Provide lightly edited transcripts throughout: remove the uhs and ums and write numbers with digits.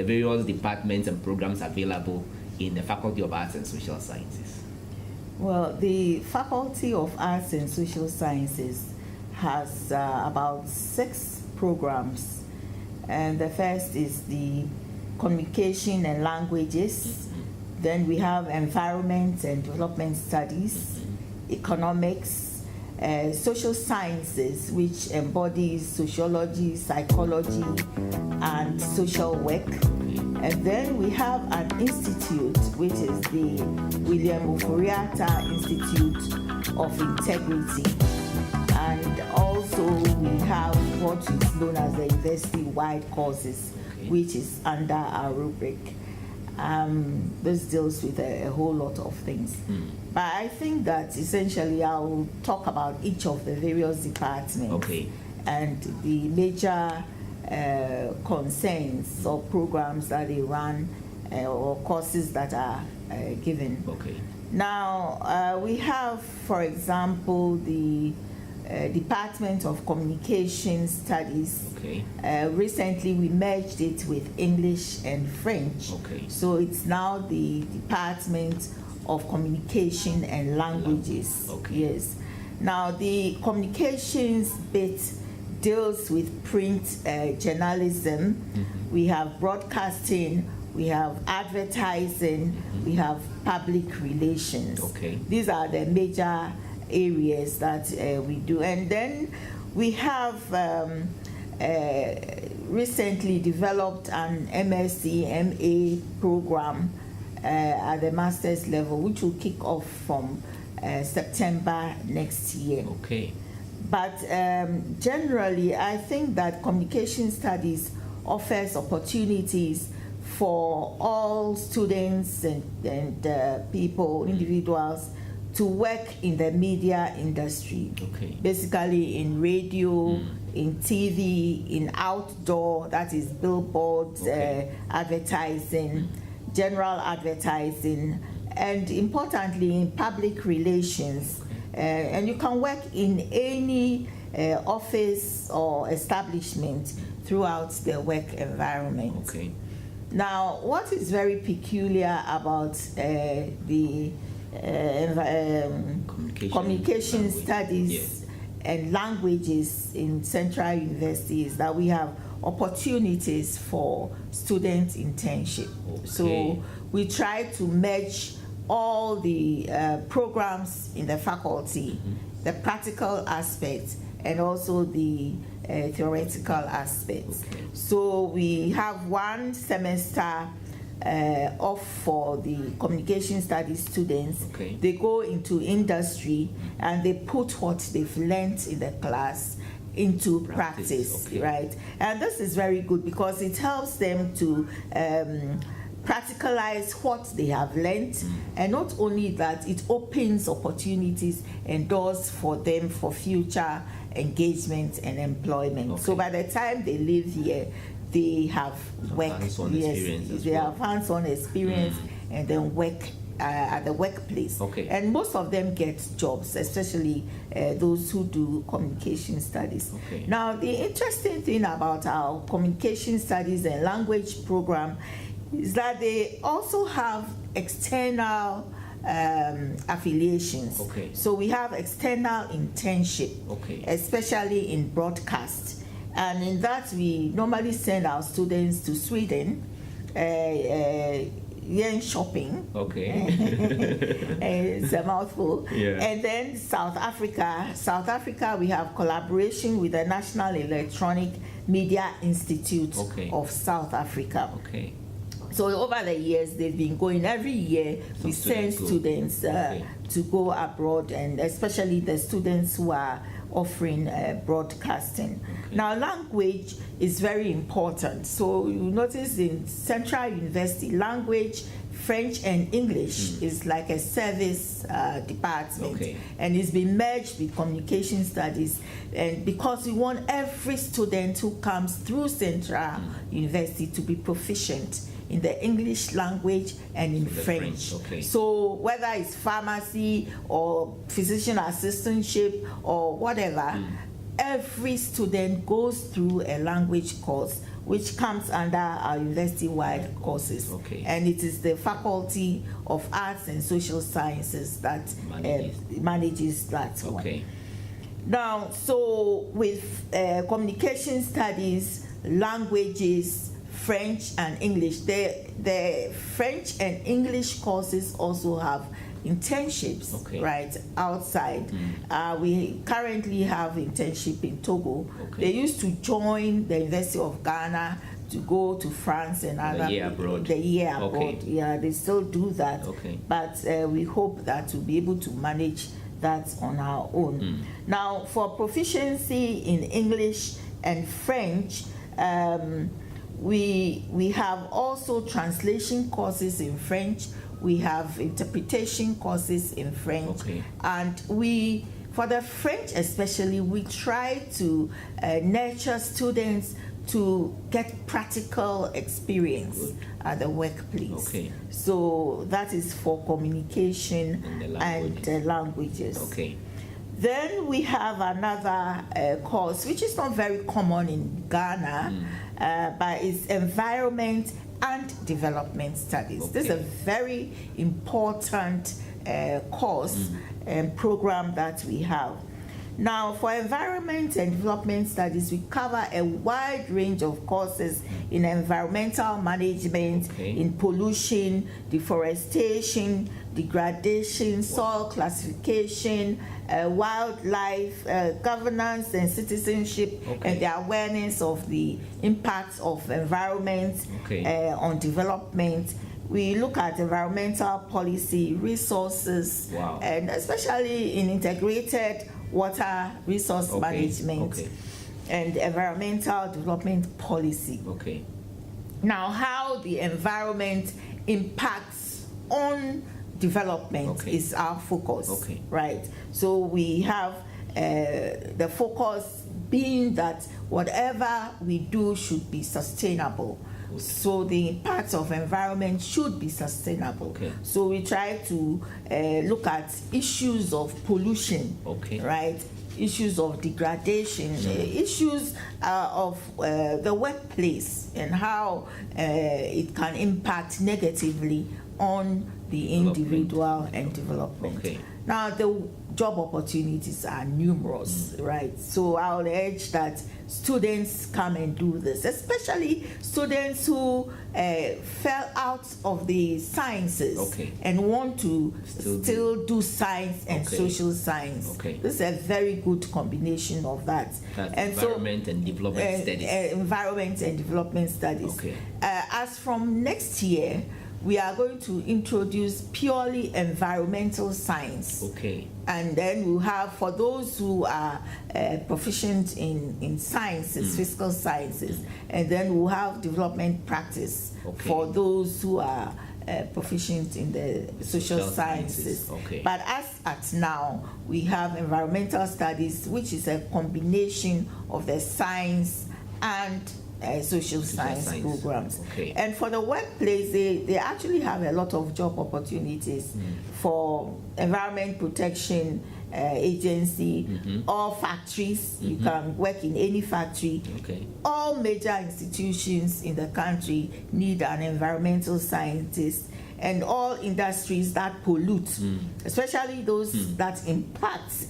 the various departments and programs available in the Faculty of Arts and Social Sciences? Well, the Faculty of Arts and Social Sciences has about 6 programs, and the first is the Communication and Languages. Then we have Environment and Development Studies, Economics, Social Sciences, which embodies sociology, psychology, and social work. And then we have an institute, which is the William Oforiatta Institute of Integrity. And also we have what is known as the university-wide courses, which is under our rubric. This deals with a whole lot of things. But I think that essentially I will talk about each of the various departments and the major concerns or programs that they run or courses that are given. Now, we have, for example, the Department of Communication Studies. Recently we merged it with English and French. So it's now the Department of Communication and Languages. Yes. Now the communications bit deals with print journalism. We have broadcasting, we have advertising, we have public relations. These are the major areas that we do. And then we have recently developed an MSc MA program at the master's level, which will kick off from September next year. But generally, I think that communication studies offers opportunities for all students and people, individuals, to work in the media industry. Basically in radio, in TV, in outdoor, that is billboards, advertising, general advertising, and importantly in public relations. And you can work in any office or establishment throughout the work environment. Now, what is very peculiar about the communication studies and languages in Central University is that we have opportunities for student internship. So we try to merge all the programs in the faculty, the practical aspects and also the theoretical aspects. So we have one semester off for the communication studies students. They go into industry and they put what they've learned in the class into practice, right? And this is very good because it helps them to practicalize what they have learned, and not only that, it opens opportunities and doors for them for future engagement and employment. So by the time they leave here, they have work, they have hands-on experience and then work at the workplace. And most of them get jobs, especially those who do communication studies. Now, the interesting thing about our communication studies and language program is that they also have external affiliations. So we have external internship, especially in broadcast. And in that, we normally send our students to Sweden, yen shopping. It's a mouthful. And then South Africa. South Africa, we have collaboration with the National Electronic Media Institute of South Africa. So over the years, they've been going every year. We send students to go abroad, and especially the students who are offering broadcasting. Now, language is very important. So you notice in Central University, language, French and English is like a service department, and it's been merged with communication studies. And because we want every student who comes through Central University to be proficient in the English language and in French. So whether it's pharmacy or physician assistantship or whatever, every student goes through a language course which comes under our university-wide courses. Okay. And it is the Faculty of Arts and Social Sciences that manages that one. Okay. Now, so with communication studies, languages, French and English, the French and English courses also have internships, okay, right, outside. We currently have internship in Togo. Okay. They used to join the University of Ghana to go to France and other year abroad. The year abroad. Okay. Yeah, they still do that. Okay. But we hope that we'll be able to manage that on our own. Now, for proficiency in English and French, we have also translation courses in French. We have interpretation courses in French. Okay. And for the French especially, we try to nurture students to get practical experience at the workplace. Okay. So that is for communication and the languages. Okay. Then we have another course which is not very common in Ghana, but it's environment and development studies. Okay. This is a very important course and program that we have. Now, for environment and development studies, we cover a wide range of courses in environmental management, in pollution, deforestation, degradation, soil classification, wildlife, governance and citizenship, and the awareness of the impacts of environment on development. We look at environmental policy, resources, and especially in integrated water resource management and environmental development policy. Now, how the environment impacts on development is our focus, right? So we have the focus being that whatever we do should be sustainable. So the impact of environment should be sustainable. So we try to look at issues of pollution, right? Issues of degradation, issues of the workplace and how it can impact negatively on the individual and development. Now, the job opportunities are numerous, right? So I'll urge that students come and do this, especially students who fell out of the sciences and want to still do science and social science. This is a very good combination of that. And environment and development studies. Environment and development studies. As from next year, we are going to introduce purely environmental science. And then we'll have, for those who are proficient in sciences, physical sciences, and then we'll have development practice for those who are proficient in the social sciences. But as at now, we have environmental studies, which is a combination of the science and social science programs. And for the workplace, they actually have a lot of job opportunities for environment protection agency, all factories. You can work in any factory. All major institutions in the country need an environmental scientist, and all industries that pollute, especially those that impact.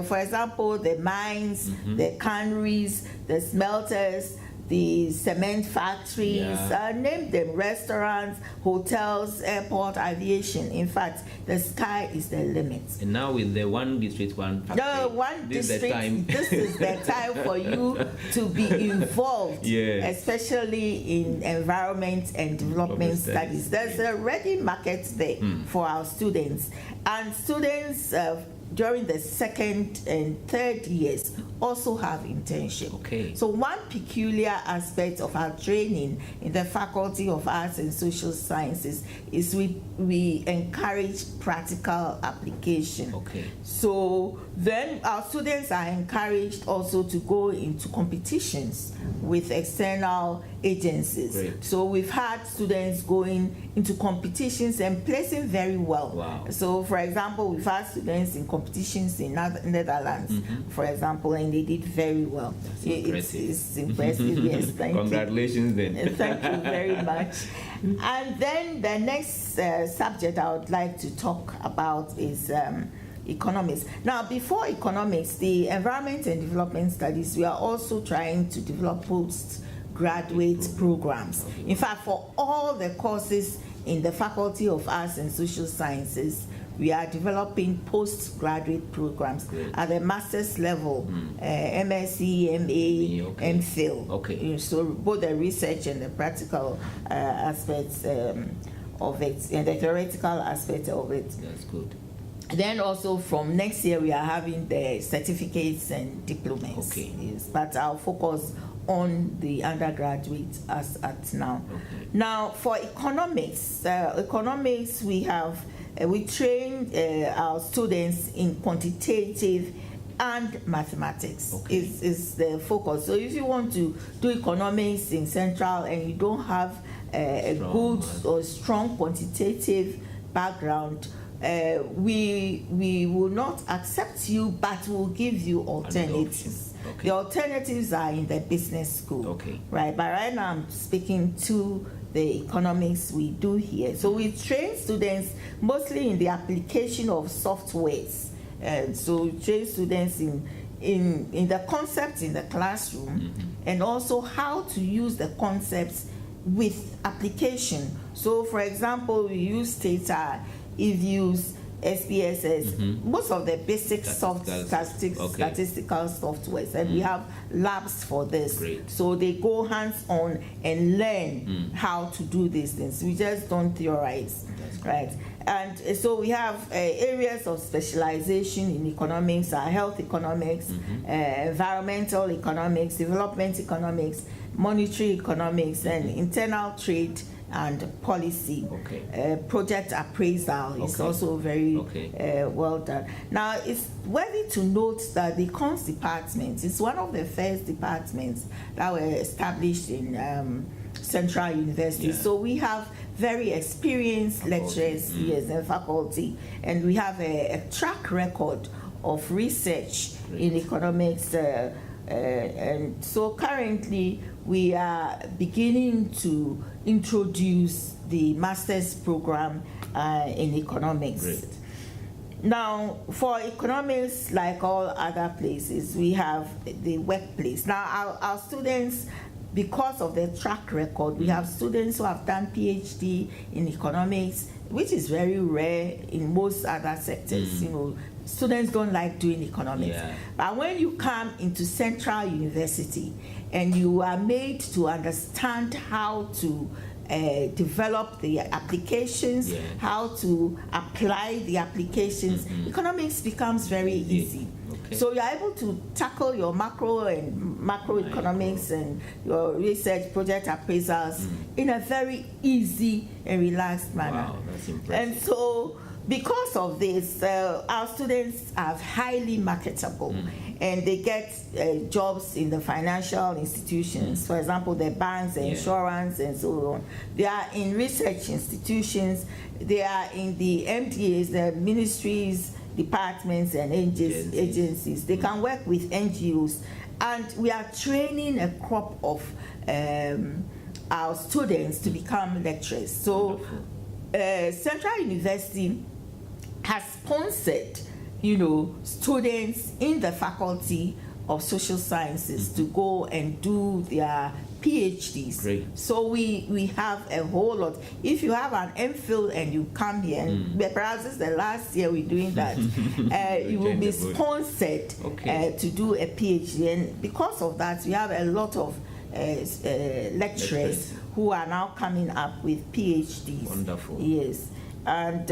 For example, the mines, the canneries, the smelters, the cement factories, name them, restaurants, hotels, airport, aviation. In fact, the sky is the limit. And now with the one district, one factory, this is the time for you to be involved, especially in environment and development studies. There's a ready market there for our students. And students during the second and third years also have internship. So one peculiar aspect of our training in the Faculty of Arts and Social Sciences is we encourage practical application. So then our students are encouraged also to go into competitions with external agencies. So we've had students going into competitions and placing very well. So for example, we've had students in competitions in Netherlands, for example, and they did very well. That's impressive. It's impressive, yes. Thank Congratulations then. Thank you very much. And then the next subject I would like to talk about is economics. Now, before economics, the environment and development studies, we are also trying to develop postgraduate programs. Okay. In fact, for all the courses in the Faculty of Arts and Social Sciences, we are developing postgraduate programs at the master's level, MSc, MA, okay. MPhil. Okay. So both the research and the practical aspects of it, and the theoretical aspect of it. That's good. Then also from next year we are having the certificates and diplomas. Okay. Yes, but I'll focus on the undergraduate as at now. Okay. Now for economics, we have we train our students in quantitative and mathematics. Okay. Is the focus. So if you want to do economics in Central and you don't have a good or strong quantitative background, we will not accept you, but we'll give you alternatives. Okay. The alternatives are in the business school. Okay. Right, but right now I'm speaking to the economics we do here. So we train students mostly in the application of softwares. So we train students in the concepts in the classroom, and also how to use the concepts with application. So for example, we use data, if you use SPSS, most of the basic statistical softwares, and we have labs for this. Great. So they go hands-on and learn how to do these things. We just don't theorize, right? And so we have areas of specialization in economics, health economics, environmental economics, development economics, monetary economics, and internal trade and policy. Okay. Project appraisal is also very well done. Now, it's worthy to note that the Econs department is one of the first departments that were established in Central University. Yeah. So we have very experienced lecturers and faculty, and we have a track record of research in economics. And so currently we are beginning to introduce the master's program in economics. Great. Now, for economics, like all other places, we have the workplace. Now, our students, because of their track record, we have students who have done PhD in economics, which is very rare in most other sectors. You know, students don't like doing economics. Yeah. But when you come into Central University and you are made to understand how to develop the applications, how to apply the appraisals, economics becomes very easy. Okay. So you're able to tackle your macro and macroeconomics and your research project appraisals in a very easy and relaxed manner. Wow, that's impressive. And so because of this, our students are highly marketable, and they get jobs in the financial institutions, for example, the banks, the insurance, and so on. They are in research institutions, they are in the MDAs, the ministries, departments, and agencies. They can work with NGOs, and we are training a crop of our students to become lecturers. So Central University has sponsored, students in the Faculty of Social Sciences to go and do their PhDs. Great. So we have a whole lot. If you have an MPhil and you come here, and perhaps this is the last year we're doing that, you will be sponsored to do a PhD. And because of that, we have a lot of lecturers who are now coming up with PhDs. Wonderful. Yes. And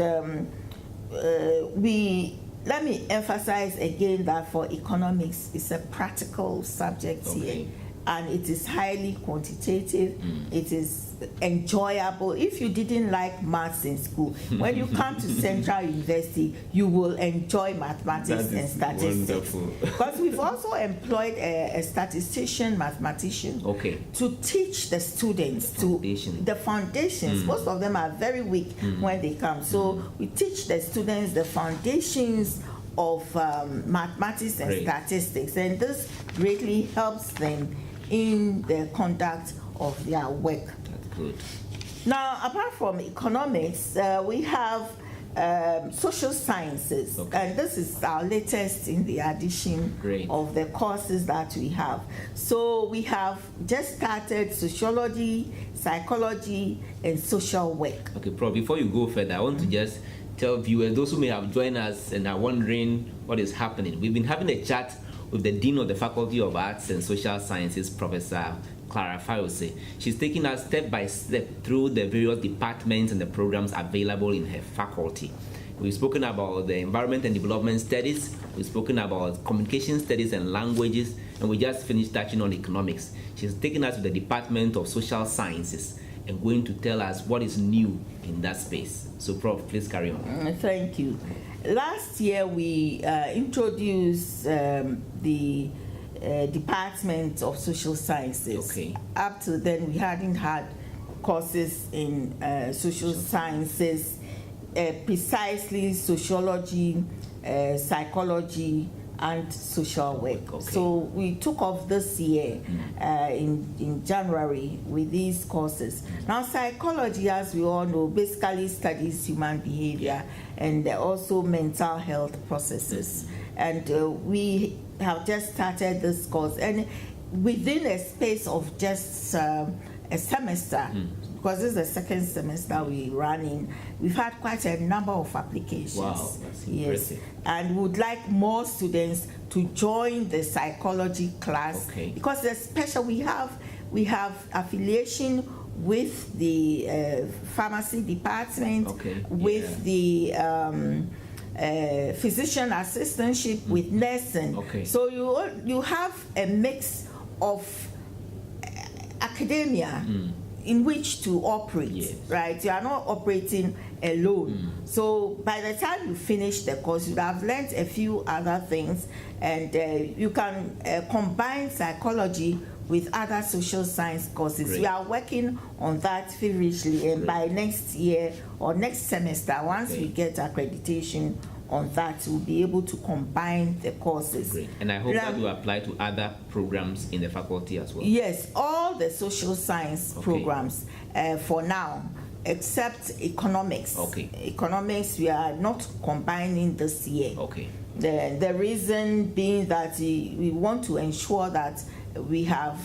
let me emphasize again that for economics, it's a practical subject here, and it is highly quantitative. It is enjoyable. If you didn't like maths in school, when you come to Central University, you will enjoy mathematics and statistics. Wonderful. Because we've also employed a statistician, mathematician, to teach the students the foundations. Most of them are very weak when they come. So we teach the students the foundations of mathematics and statistics, and this greatly helps them in the conduct of their work. That's good. Now, apart from economics, we have social sciences, and this is our latest in the addition of the courses that we have. So we have just started sociology, psychology, and social work. Okay, Prof, before you go further, I want to just tell viewers, those who may have joined us and are wondering what is happening. We've been having a chat with the Dean of the Faculty of Arts and Social Sciences, Professor Clara Fayorsey. She's taking us step by step through the various departments and the programs available in her faculty. We've spoken about the environment and development studies, we've spoken about communication studies and languages, and we just finished touching on economics. She's taken us to the Department of Social Sciences and going to tell us what is new in that space. So, Prof, please carry on. Thank you. Last year, we introduced the Department of Social Sciences. Okay. Up to then, we hadn't had courses in social sciences, precisely sociology, psychology, and social work. Okay. So we took off this year in January with these courses. Now, psychology, as we all know, basically studies human behavior and also mental health processes. And we have just started this course, and within a space of just a semester, because this is the second semester we run in, we've had quite a number of applications. Wow, that's impressive. And would like more students to join the psychology class, because the special we have affiliation with the pharmacy department, with the physician assistantship, with nursing. So you have a mix of academia in which to operate, right? You are not operating alone. So by the time you finish the course, you have learned a few other things, and you can combine psychology with other social science courses. We are working on that feverishly, and by next year or next semester, once we get accreditation on that, we'll be able to combine the courses. Great. And I hope that will apply to other programs in the faculty as well. Yes, all the social science programs for now, except economics. Economics, we are not combining this year. The reason being that we want to ensure that we have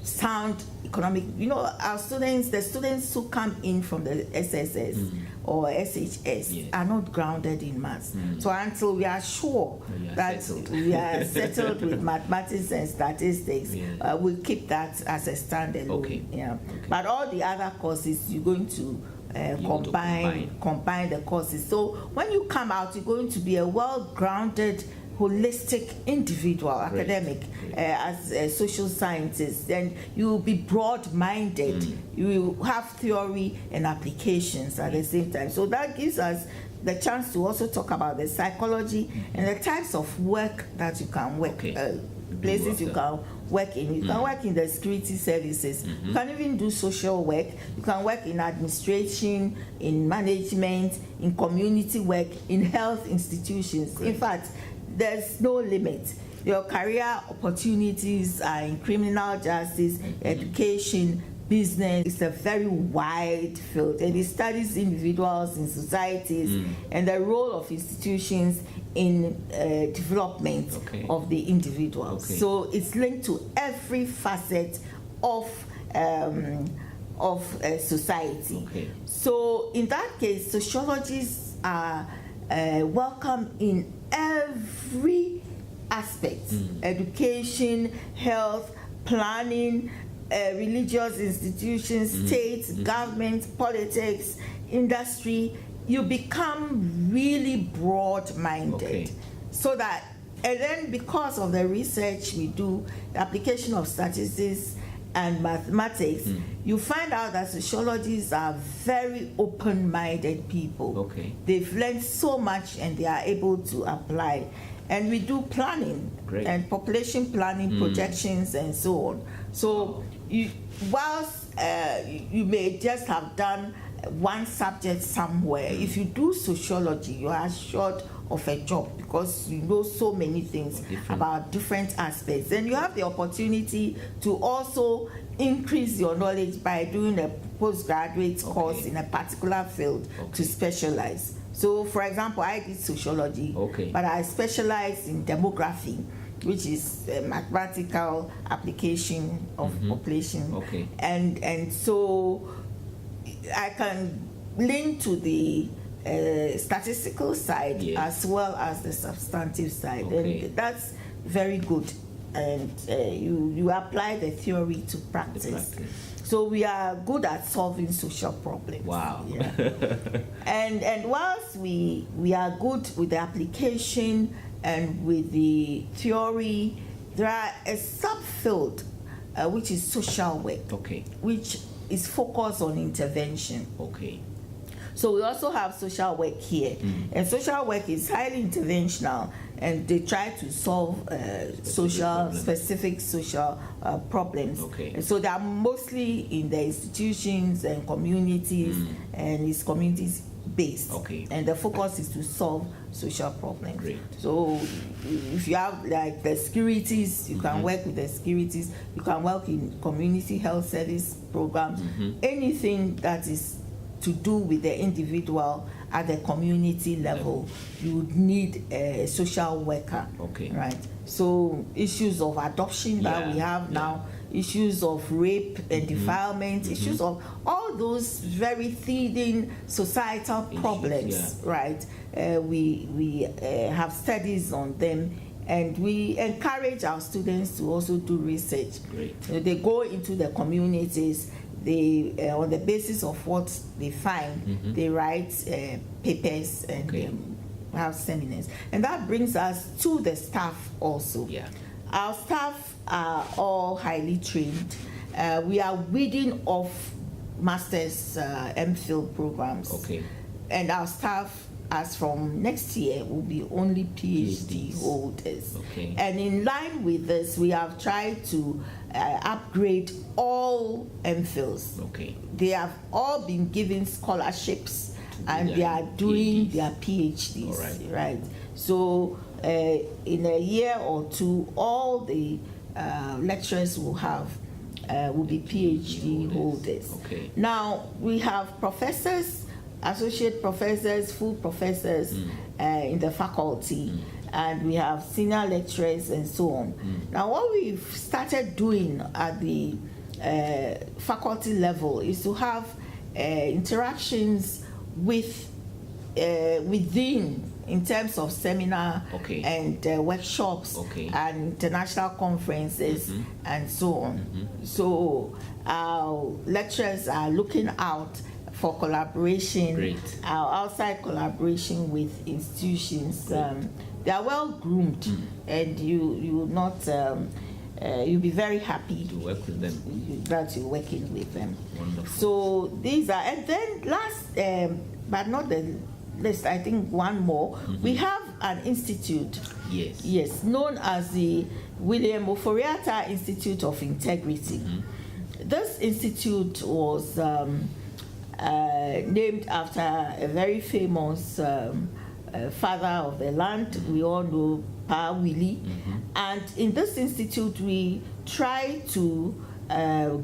sound economic, our students, the students who come in from the SSS or SHS are not grounded in maths. So until we are sure that we are settled with mathematics and statistics, we'll keep that as a standalone. But all the other courses, you're going to combine the courses. So when you come out, you're going to be a well-grounded, holistic individual, academic, as a social scientist, and you will be broad-minded. You will have theory and applications at the same time. So that gives us the chance to also talk about the psychology and the types of work that you can work, places you can work in. You can work in the security services. You can even do social work. You can work in administration, in management, in community work, in health institutions. In fact, there's no limit. Your career opportunities are in criminal justice, education, business. It's a very wide field, and it studies individuals in societies and the role of institutions in development of the individual. So it's linked to every facet of society. So in that case, sociologists are welcome in every aspect: education, health, planning, religious institutions, states, government, politics, industry. You become really broad-minded, so that, and then because of the research we do, the application of statistics and mathematics, you find out that sociologists are very open-minded people. They've learned so much and they are able to apply. And we do planning and population planning, projections, and so on. So whilst you may just have done one subject somewhere, if you do sociology, you are assured of a job because you know so many things about different aspects. And you have the opportunity to also increase your knowledge by doing a postgraduate course in a particular field to specialize. So, for example, I did sociology, but I specialized in demography, which is a mathematical application of population. And so I can link to the statistical side as well as the substantive side, and that's very good. And you apply the theory to practice. So we are good at solving social problems. Wow. Yeah. and whilst we are good with the application and with the theory, there are a subfield which is social work, which is focused on intervention. So we also have social work here, and social work is highly interventional, and they try to solve specific social problems. And so they are mostly in the institutions and communities, and it's communities based. And the focus is to solve social problems. So if you have like the securities, you can work with the securities, you can work in community health service programs, anything that is to do with the individual at the community level, you would need a social worker, right? So issues of adoption that we have now, issues of rape and defilement, issues of all those very feeding societal problems, right? We have studies on them, and we encourage our students to also do research. They go into the communities. They, on the basis of what they find, they write papers and have seminars. And that brings us to the staff also. Our staff are all highly trained. We are weeding off master's MPhil programs. And our staff, as from next year, will be only PhD holders. And in line with this, we have tried to upgrade all MPhils. They have all been given scholarships, and they are doing their PhDs. Right. So in a year or two, all the lecturers will be PhD holders. Now we have professors, associate professors, full professors in the faculty, and we have senior lecturers and so on. Now what we've started doing at the faculty level is to have interactions with within, in terms of seminar and workshops and international conferences and so on. So our lecturers are looking out for collaboration, our outside collaboration with institutions. They are well groomed, and you will not you'll be very happy to work with them, that you're working with them. Wonderful. So these are, and then last but not the least, I think one more, we have an institute, known as the William Oforiatta Institute of Integrity. This institute was named after a very famous father of the land. We all know Pa Willie. And in this institute, we try to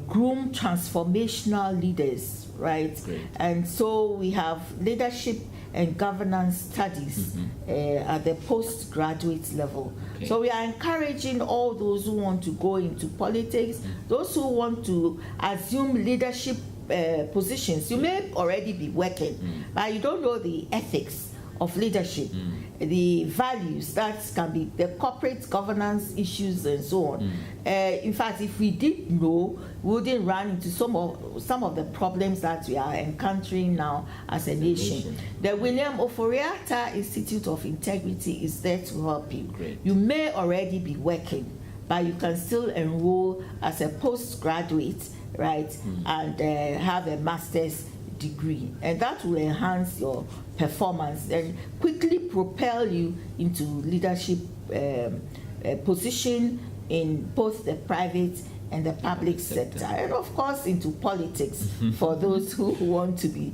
groom transformational leaders, right? And so we have leadership and governance studies at the postgraduate level. So we are encouraging all those who want to go into politics, those who want to assume leadership positions. You may already be working, but you don't know the ethics of leadership, the values that can be the corporate governance issues and so on. In fact, if we did know, we wouldn't run into some of the problems that we are encountering now as a nation. The William Oforiatta Institute of Integrity is there to help you. You may already be working, but you can still enroll as a postgraduate, right, and have a master's degree, and that will enhance your performance and quickly propel you into leadership position in both the private and the public sector, and of course into politics for those who want to be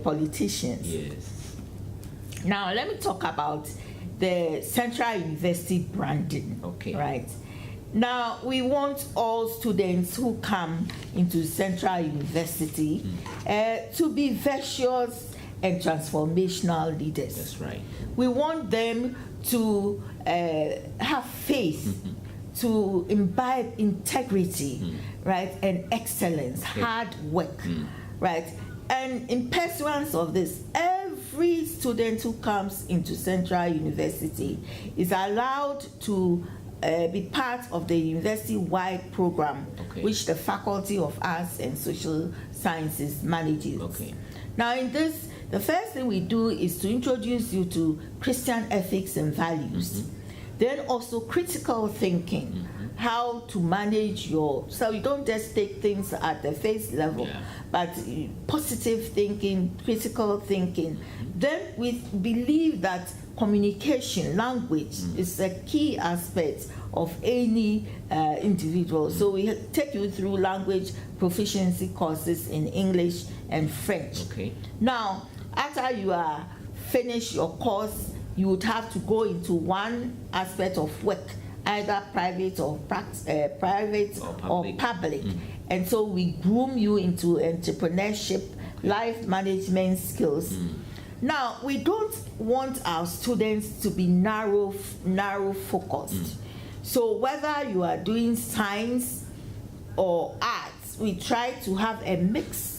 politicians. Now let me talk about the Central University branding. Okay. Right. Now, we want all students who come into Central University to be virtuous and transformational leaders. That's right. We want them to have faith, to imbibe integrity, right, and excellence, hard work, right. And in pursuance of this, every student who comes into Central University is allowed to be part of the university-wide program, which the Faculty of Arts and Social Sciences manages. Now, in this, the first thing we do is to introduce you to Christian ethics and values. Then also critical thinking, how to manage so you don't just take things at the face level, but positive thinking, critical thinking. Then we believe that communication, language is a key aspect of any individual. So we take you through language proficiency courses in English and French. Now, after you are finished your course, you would have to go into one aspect of work, either private or public. And so we groom you into entrepreneurship, life management skills. Now, we don't want our students to be narrow focused. So whether you are doing science or arts, we try to have a mix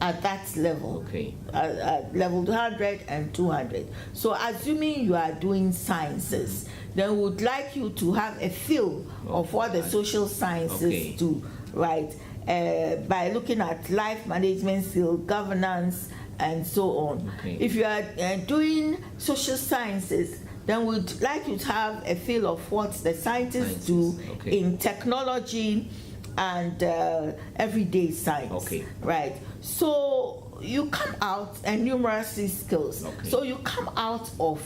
at that level, at level 100 and 200. So assuming you are doing sciences, then we would like you to have a feel of what the social sciences do, right? By looking at life management skills, governance, and so on. If you are doing social sciences, then we'd like you to have a feel of what the scientists do in technology and everyday science, right? So you come out, and numeracy skills. So you come out of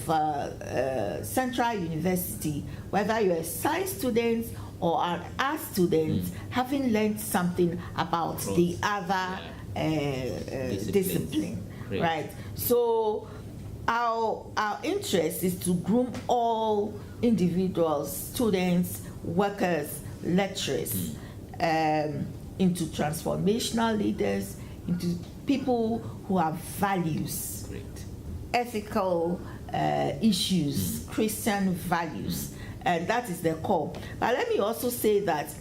Central University, whether you're a science student or an art student, having learned something about the other discipline, right? So our interest is to groom all individuals, students, workers, lecturers into transformational leaders, into people who have values, ethical issues, Christian values, and that is the core. But let me also say that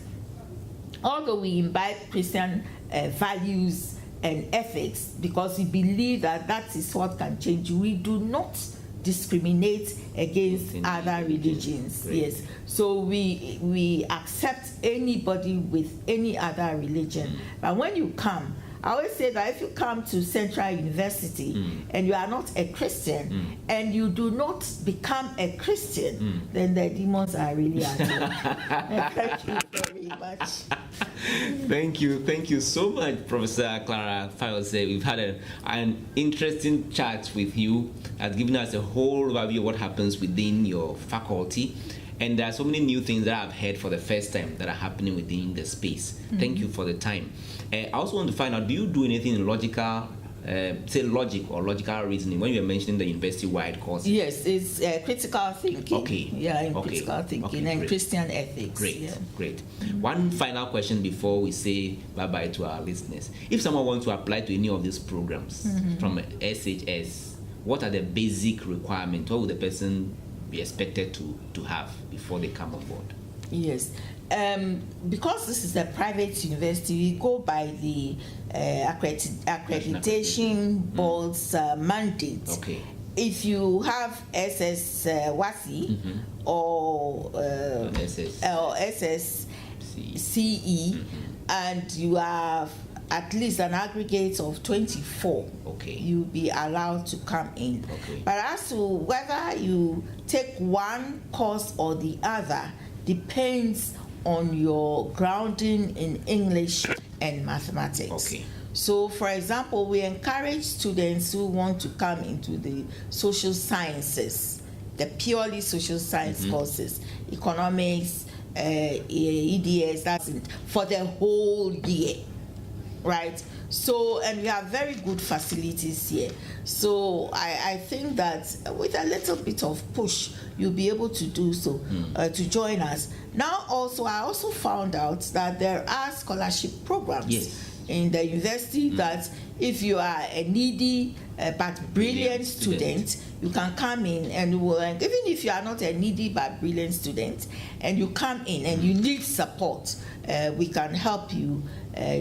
although we imbibe Christian values and ethics, because we believe that that is what can change you, we do not discriminate against other religions. Yes, so we accept anybody with any other religion. But when you come, I always say that if you come to Central University and you are not a Christian and you do not become a Christian, then the demons are really at you. Thank you very much. Thank you so much, Professor Clara Fayorsey. We've had an interesting chat with you, has given us a whole overview of what happens within your faculty. And there are so many new things that I've heard for the first time that are happening within the space. Thank you for the time. I also want to find out, do you do anything in logical, say logic or logical reasoning when you were mentioning the university-wide courses? Yes, it's critical thinking. Critical thinking and great. Christian ethics. Great. One final question before we say bye-bye to our listeners. If someone wants to apply to any of these programs from SHS, what are the basic requirements? What would the person be expected to have before they come on board? Yes, because this is a private university, we go by the accreditation board's mandate. If you have SS WASI or SSCE, and you have at least an aggregate of 24, you'll be allowed to come in. But as to whether you take one course or the other depends on your grounding in English and mathematics. So, for example, we encourage students who want to come into the social sciences, the purely social science courses, economics, EDS, that's for the whole year. right? So, and we have very good facilities here. So I think that with a little bit of push, you'll be able to do so, to join us. Now also, I also found out that there are scholarship programs in the university that if you are a needy but brilliant student, you can come in and will, and even if you are not a needy but brilliant student and you come in and you need support, we can help you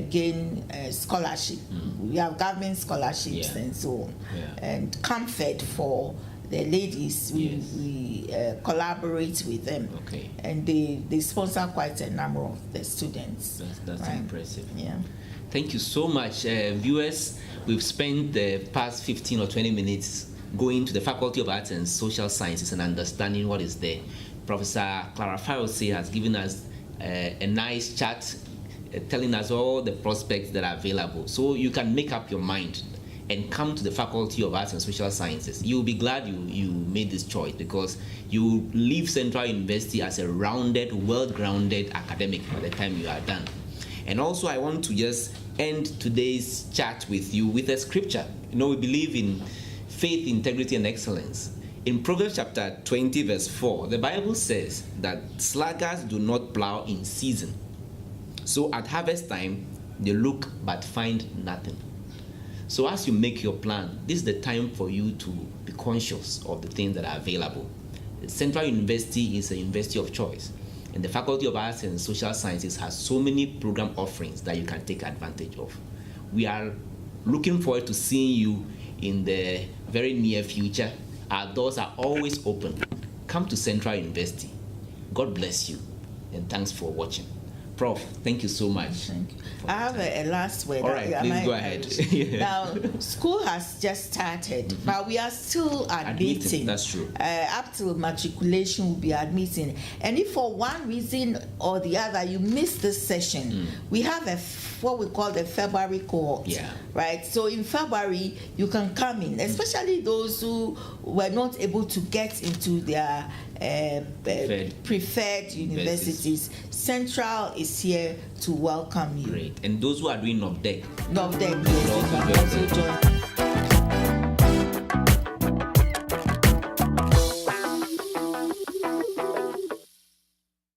gain scholarship. We have government scholarships and so on. And comfort for the ladies, we collaborate with them, and they sponsor quite a number of the students. That's right? Impressive. Yeah. Thank you so much, viewers. We've spent the past 15 or 20 minutes going to the Faculty of Arts and Social Sciences and understanding what is there. Professor Clara Fayorsey has given us a nice chat, telling us all the prospects that are available. So you can make up your mind and come to the Faculty of Arts and Social Sciences. You'll be glad you made this choice, because you leave Central University as a rounded, well-grounded academic by the time you are done. And also, I want to just end today's chat with you with a scripture. You know, we believe in faith, integrity, and excellence. In Proverbs chapter 20, verse 4, the Bible says that sluggards do not plow in season. So at harvest time, they look but find nothing. So as you make your plan, this is the time for you to be conscious of the things that are available. Central University is a university of choice, and the Faculty of Arts and Social Sciences has so many program offerings that you can take advantage of. We are looking forward to seeing you in the very near future. Our doors are always open. Come to Central University. God bless you, and thanks for watching. Prof, thank you so much. Thank you. I have a last word. All right, please go ahead. Now, school has just started, but we are still admitting. That's true. Up till matriculation, we'll be admitting. And if for one reason or the other you miss this session, we have what we call the February cohort. Right? So in February, you can come in, especially those who were not able to get into their preferred universities. Central is here to welcome you. Great. And those who are doing NOVDEC, yes, you can also join.